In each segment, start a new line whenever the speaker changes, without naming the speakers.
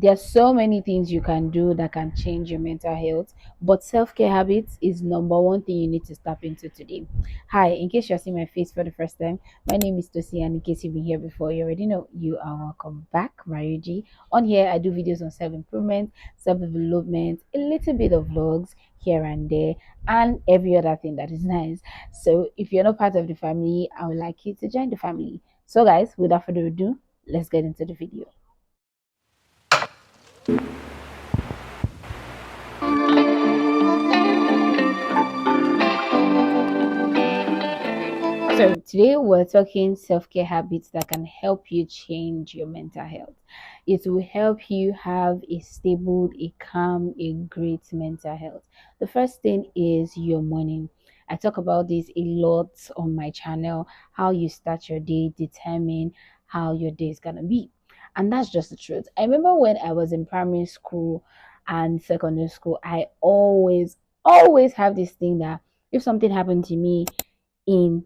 There are so many things you can do that can change your mental health, but self-care habits is number one thing you need to step into today. Hi, in case you're seeing my face for the first time, my name is Tosi, and in case you've been here before, you already know you are welcome back, Marioji. On here, I do videos on self-improvement, self-development, a little bit of vlogs here and there, and every other thing that is nice. So if you're not part of the family, I would like you to join the family. So guys, without further ado, let's get into the video. So today we're talking self-care habits that can help you change your mental health. It will help you have a stable, a calm, a great mental health. The first thing is your morning. I talk about this a lot on my channel. How you start your day determine how your day is gonna be. And that's just the truth. I remember when I was in primary school and secondary school, I always have this thing that if something happened to me in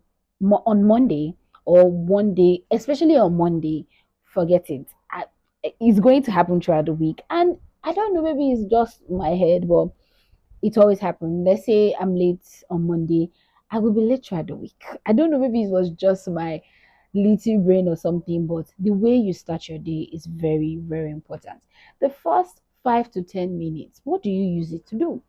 on Monday or one day, especially on Monday, forget it. It's going to happen throughout the week, and I don't know. Maybe it's just my head, but it always happens. Let's say I'm late on Monday, I will be late throughout the week. I don't know. Maybe it was just my little brain or something, but the way you start your day is very, very important. The first 5 to 10 minutes, what do you use it to do?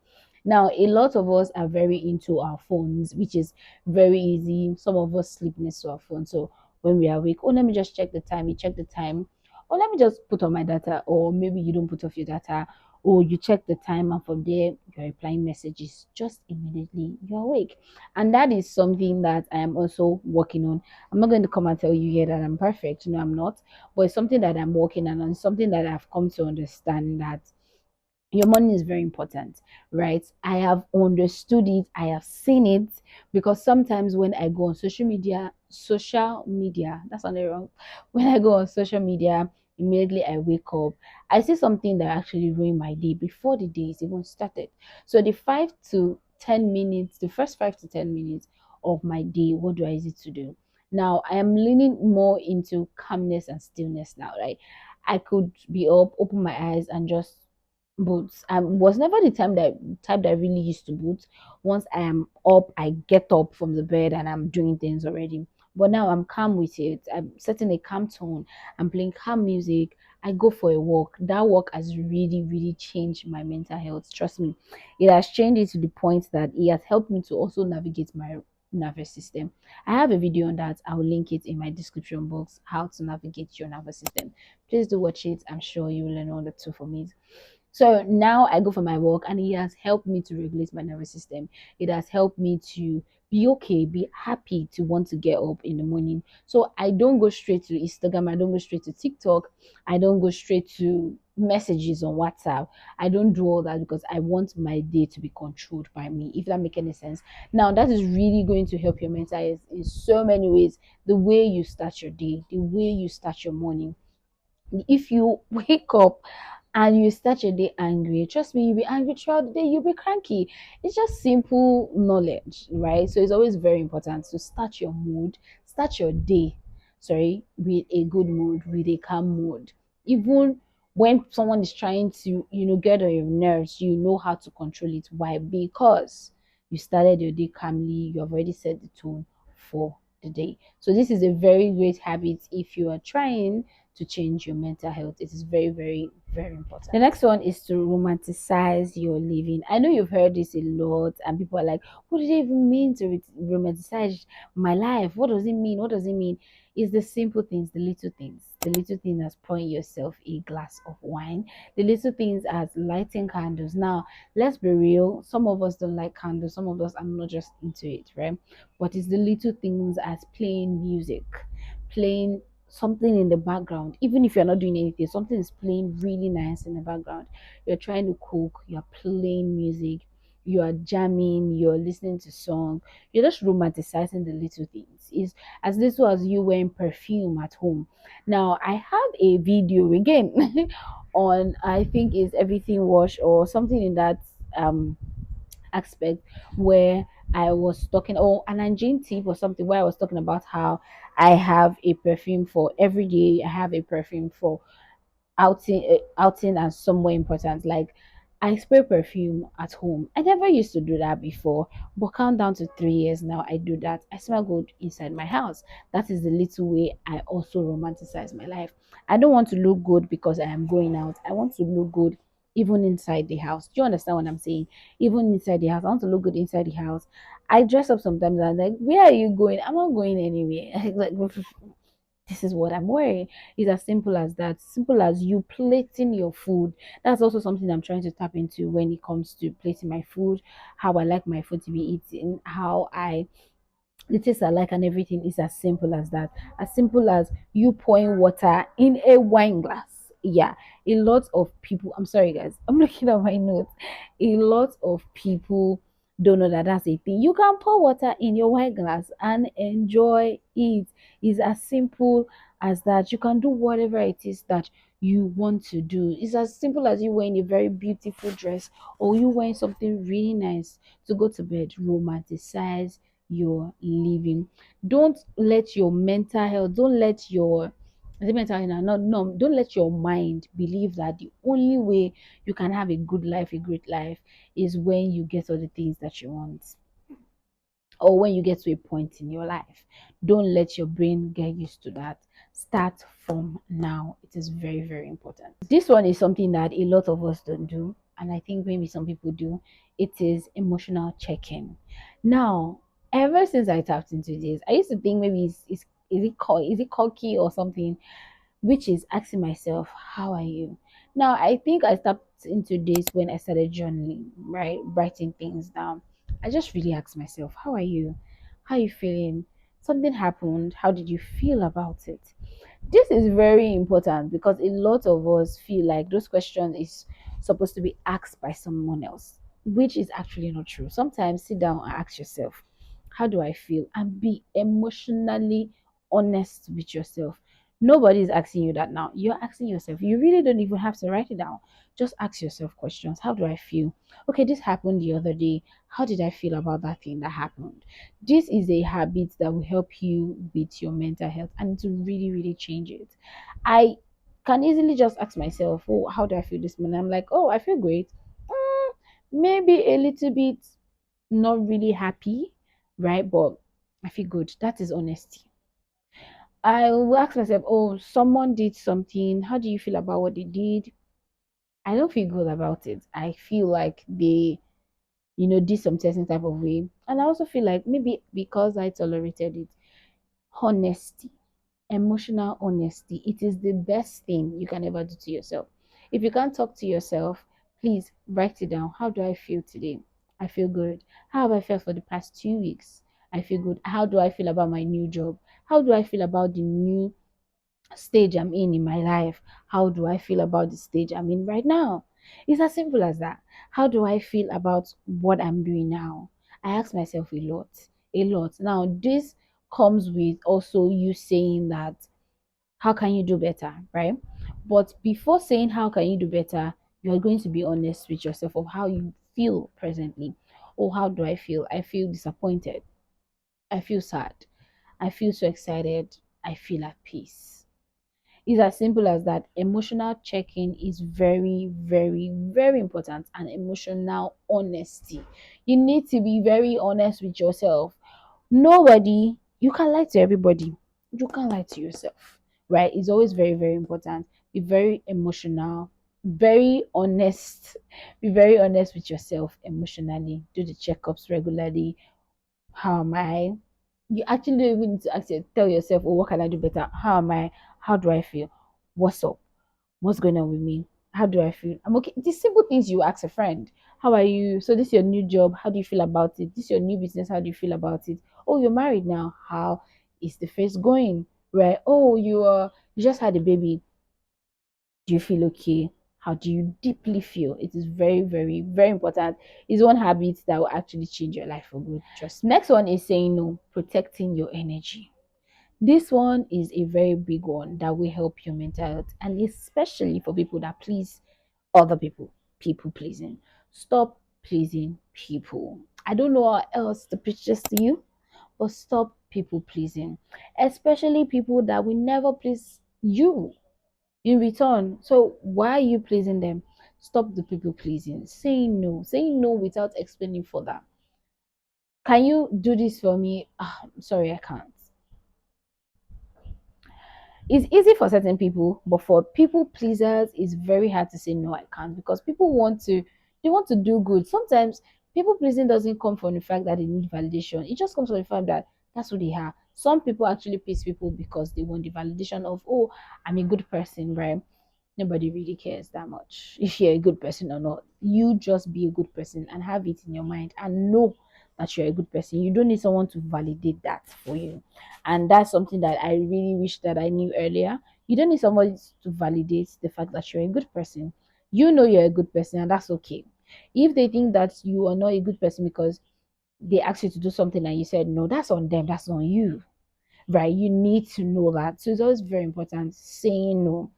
Now, a lot of us are very into our phones, which is very easy. Some of us sleep next to our phone. So when we are awake, oh, let me just check the time. You check the time. Or let me just put on my data. Or maybe you don't put off your data. Or you check the time and from there you're replying messages just immediately you're awake. And that is something that I am also working on. I'm not going to come and tell you here that I'm perfect. No, I'm not. But it's something that I'm working on and something that I've come to understand that your money is very important, right? I have understood it, I have seen it, because sometimes when I go on social media, that's not wrong. When I go on social media, immediately I wake up, I see something that actually ruined my day before the day is even started. So the first 5 to 10 minutes of my day, what do I use it to do? Now I am leaning more into calmness and stillness now, right? I could be up, open my eyes, and just boots. I was never the type that really used to boot. Once I am up, I get up from the bed and I'm doing things already. But now I'm calm with it. I'm setting a calm tone. I'm playing calm music. I go for a walk. That walk has really, really changed my mental health. Trust me, it has changed it to the point that it has helped me to also navigate my nervous system. I have a video on that. I will link it in my description box. How to navigate your nervous system. Please do watch it. I'm sure you will learn all the two from it. So now I go for my walk, and it has helped me to regulate my nervous system. It has helped me to be okay, be happy to want to get up in the morning. So I don't go straight to Instagram, I don't go straight to TikTok, I don't go straight to messages on WhatsApp. I don't do all that because I want my day to be controlled by me, if that makes any sense. Now that is really going to help your mental health in so many ways. The way you start your day, the way you start your morning. If you wake up and you start your day angry, trust me, you'll be angry throughout the day, you'll be cranky. It's just simple knowledge, right? So it's always very important to start your day, sorry, with a good mood, with a calm mood. Even when someone is trying to, get on your nerves, you know how to control it. Why? Because you started your day calmly, you have already set the tone for the day. So this is a very great habit if you are trying to change your mental health. It is very, very, very important. The next one is to romanticize your living. I know you've heard this a lot, and people are like, what does it even mean to romanticize my life? What does it mean? What does it mean? It's the simple things, the little things. The little things as pouring yourself a glass of wine, the little things as lighting candles. Now, let's be real, some of us don't like candles, some of us are not just into it, right? But it's the little things as playing music, playing something in the background. Even if you're not doing anything, something is playing really nice in the background. You're trying to cook, you're playing music, you are jamming, you're listening to song, you're just romanticizing the little things. Is as little as you wearing perfume at home. Now I have a video again on, I think is everything wash or something in that um aspect, where I was talking, or an Nigerian tip or something, where I was talking about how I have a perfume for every day. I have a perfume for outing as somewhere important. Like I spray perfume at home. I never used to do that before, but count down to 3 years now. I do that. I smell good inside my house. That is the little way I also romanticize my life. I don't want to look good because I am going out. I want to look good even inside the house. Do you understand what I'm saying? Even inside the house, I want to look good inside the house. I dress up sometimes and I'm like, where are you going? I'm not going anywhere. Like, this is what I'm wearing. It's as simple as that. Simple as you plating your food. That's also something I'm trying to tap into when it comes to plating my food, how I like my food to be eaten, how I the taste I like and everything is as simple as that. As simple as you pouring water in a wine glass. Yeah, a lot of people. I'm sorry, guys. I'm looking at my notes. A lot of people don't know that that's a thing. You can pour water in your wine glass and enjoy it. It's as simple as that. You can do whatever it is that you want to do. It's as simple as you wearing a very beautiful dress or you wearing something really nice to go to bed. Romanticize you're living. Don't let your mental health, don't let your is it mental health? No, don't let your mind believe that the only way you can have a good life, a great life, is when you get all the things that you want or when you get to a point in your life. Don't let your brain get used to that. Start from now. It is very, very important. This one is something that a lot of us don't do, and I think maybe some people do. It is emotional check-in. Now, ever since I tapped into this, I used to think maybe is it cocky or something, which is asking myself, how are you? Now, I think I tapped into this when I started journaling, right? Writing things down. I just really asked myself, how are you? How are you feeling? Something happened. How did you feel about it? This is very important because a lot of us feel like those questions is supposed to be asked by someone else, which is actually not true. Sometimes sit down and ask yourself, how do I feel? And be emotionally honest with yourself. Nobody is asking you that now. You're asking yourself. You really don't even have to write it down. Just ask yourself questions. How do I feel? Okay, this happened the other day. How did I feel about that thing that happened? This is a habit that will help you with your mental health and to really, really change it. I can easily just ask myself, oh, how do I feel this morning? I'm like, oh, I feel great. Mm, maybe a little bit not really happy, right? But I feel good. That is honesty. I will ask myself, oh, someone did something. How do you feel about what they did? I don't feel good about it. I feel like they, did some certain type of way. And I also feel like maybe because I tolerated it, honesty, emotional honesty, it is the best thing you can ever do to yourself. If you can't talk to yourself, please write it down. How do I feel today? I feel good. How have I felt for the past 2 weeks? I feel good. How do I feel about my new job? How do I feel about the new stage I'm in my life? How do I feel about the stage I'm in right now? It's as simple as that. How do I feel about what I'm doing now? I ask myself a lot, a lot. Now, this comes with also you saying that, how can you do better, right? But before saying, how can you do better, you are going to be honest with yourself of how you feel presently. Oh, how do I feel? I feel disappointed. I feel sad. I feel so excited. I feel at peace. It's as simple as that. Emotional check-in is very, very, very important, and emotional honesty. You need to be very honest with yourself. Nobody, you can lie to everybody. You can't lie to yourself, right? It's always very, very important. Be very emotional, very honest. Be very honest with yourself emotionally. Do the checkups regularly. How am I? You actually don't even need to tell yourself, oh, what can I do better? How am I? How do I feel? What's up? What's going on with me? How do I feel? I'm okay. These simple things you ask a friend. How are you? So this is your new job. How do you feel about it? This is your new business. How do you feel about it? Oh, you're married now. How is the face going? Right? Oh, you just had a baby. Do you feel okay? How do you deeply feel? It is very, very, very important. It's one habit that will actually change your life for good. Just next one is saying no, protecting your energy. This one is a very big one that will help your mental health, and especially for people that please other people, people pleasing. Stop pleasing people. I don't know how else to preach this to you, but stop people pleasing, especially people that will never please you. in return. So why are you pleasing them? Stop the people pleasing. Saying no without explaining further. Can you do this for me? Sorry, I can't. It's easy for certain people, but for people pleasers, it's very hard to say no, I can't, because people want to, they want to do good. Sometimes people pleasing doesn't come from the fact that they need validation. It just comes from the fact that that's who they are. Some people actually please people because they want the validation of, oh, I'm a good person, right? Nobody really cares that much if you're a good person or not. You just be a good person and have it in your mind and know that you're a good person. You don't need someone to validate that for you. And that's something that I really wish that I knew earlier. You don't need somebody to validate the fact that you're a good person. You know you're a good person, and that's okay. If they think that you are not a good person because they asked you to do something and you said no, that's on them, that's on you, right? You need to know that. So it's always very important saying no,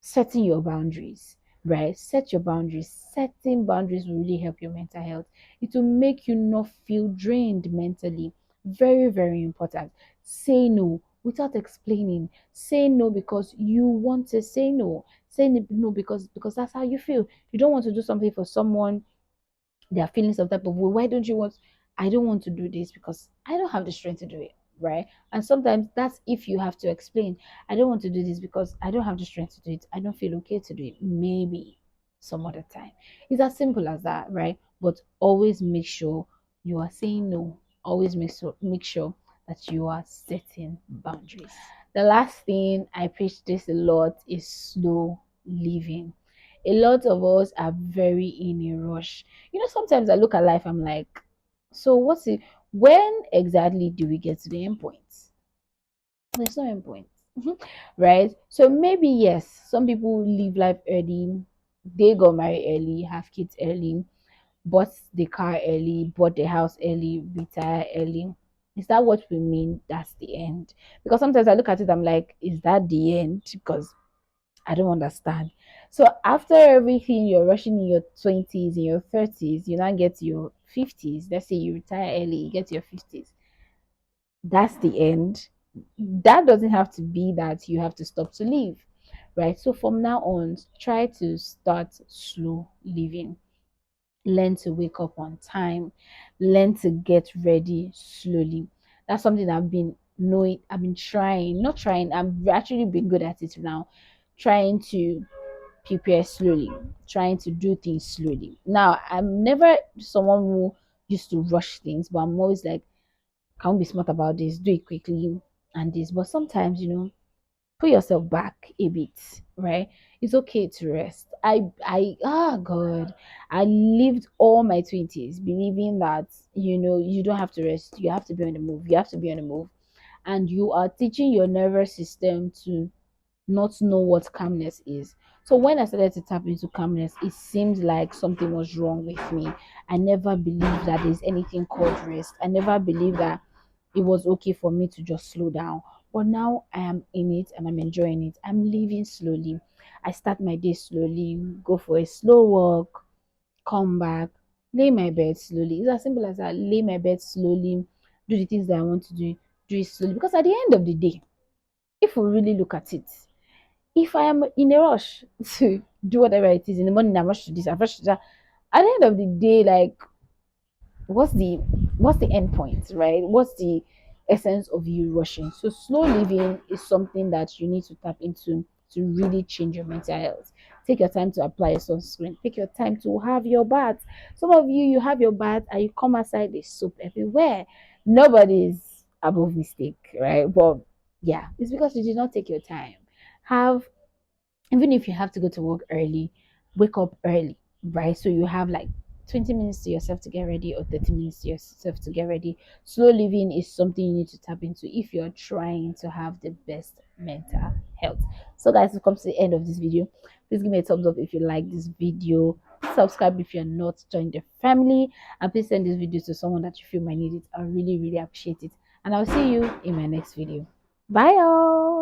setting your boundaries, right? Set your boundaries. Setting boundaries will really help your mental health. It will make you not feel drained mentally. Very, very important. Say no without explaining. Say no because you want to say no. Say no because that's how you feel. You don't want to do something for someone, they are feeling some type of way. Why don't you want? I don't want to do this because I don't have the strength to do it, right? And sometimes that's if you have to explain. I don't want to do this because I don't have the strength to do it. I don't feel okay to do it. Maybe some other time. It's as simple as that, right? But always make sure you are saying no. Always make sure that you are setting boundaries. The last thing, I preach this a lot, is slow living. A lot of us are very in a rush. Sometimes I look at life, I'm like, so what's it? When exactly do we get to the end point? There's no end point. Right? So maybe yes, some people live life early, they got married early, have kids early, bought the car early, bought the house early, retire early. Is that what we mean? That's the end. Because sometimes I look at it, I'm like, is that the end? Because I don't understand. So after everything, you're rushing in your 20s, in your 30s, you now get to your 50s. Let's say you retire early, you get to your 50s. That's the end. That doesn't have to be that you have to stop to live, right? So from now on, try to start slow living. Learn to wake up on time, learn to get ready slowly. That's something I've been knowing, I've been trying, not trying, I've actually been good at it now, trying to prepare slowly, trying to do things slowly. Now, I'm never someone who used to rush things, but I'm always like, can we be smart about this? Do it quickly and this. But sometimes, put yourself back a bit, right? It's okay to rest. God, I lived all my 20s believing that, you don't have to rest. You have to be on the move. You have to be on the move. And you are teaching your nervous system to not know what calmness is. So when I started to tap into calmness, it seemed like something was wrong with me. I never believed that there's anything called rest. I never believed that it was okay for me to just slow down. But now I am in it and I'm enjoying it. I'm living slowly. I start my day slowly, go for a slow walk, come back, lay my bed slowly. It's as simple as that. Lay my bed slowly, do the things that I want to do it slowly. Because at the end of the day, if we really look at it, if I am in a rush to do whatever it is in the morning, I rush to this, I rush to that. At the end of the day, like, what's the end point, right? What's the essence of you rushing? So slow living is something that you need to tap into to really change your mental health. Take your time to apply your sunscreen. Take your time to have your bath. Some of you have your bath and you come outside, there's soap everywhere. Nobody's above mistake, right? But yeah, it's because you did not take your time. Have Even if you have to go to work early, wake up early, right? So you have like 20 minutes to yourself to get ready or 30 minutes to yourself to get ready. Slow living is something you need to tap into if you're trying to have the best mental health. So guys, we've come to the end of this video. Please give me a thumbs up if you like this video. Subscribe if you're not joined the family, and please send this video to someone that you feel might need it. I really appreciate it, and I'll see you in my next video. Bye all.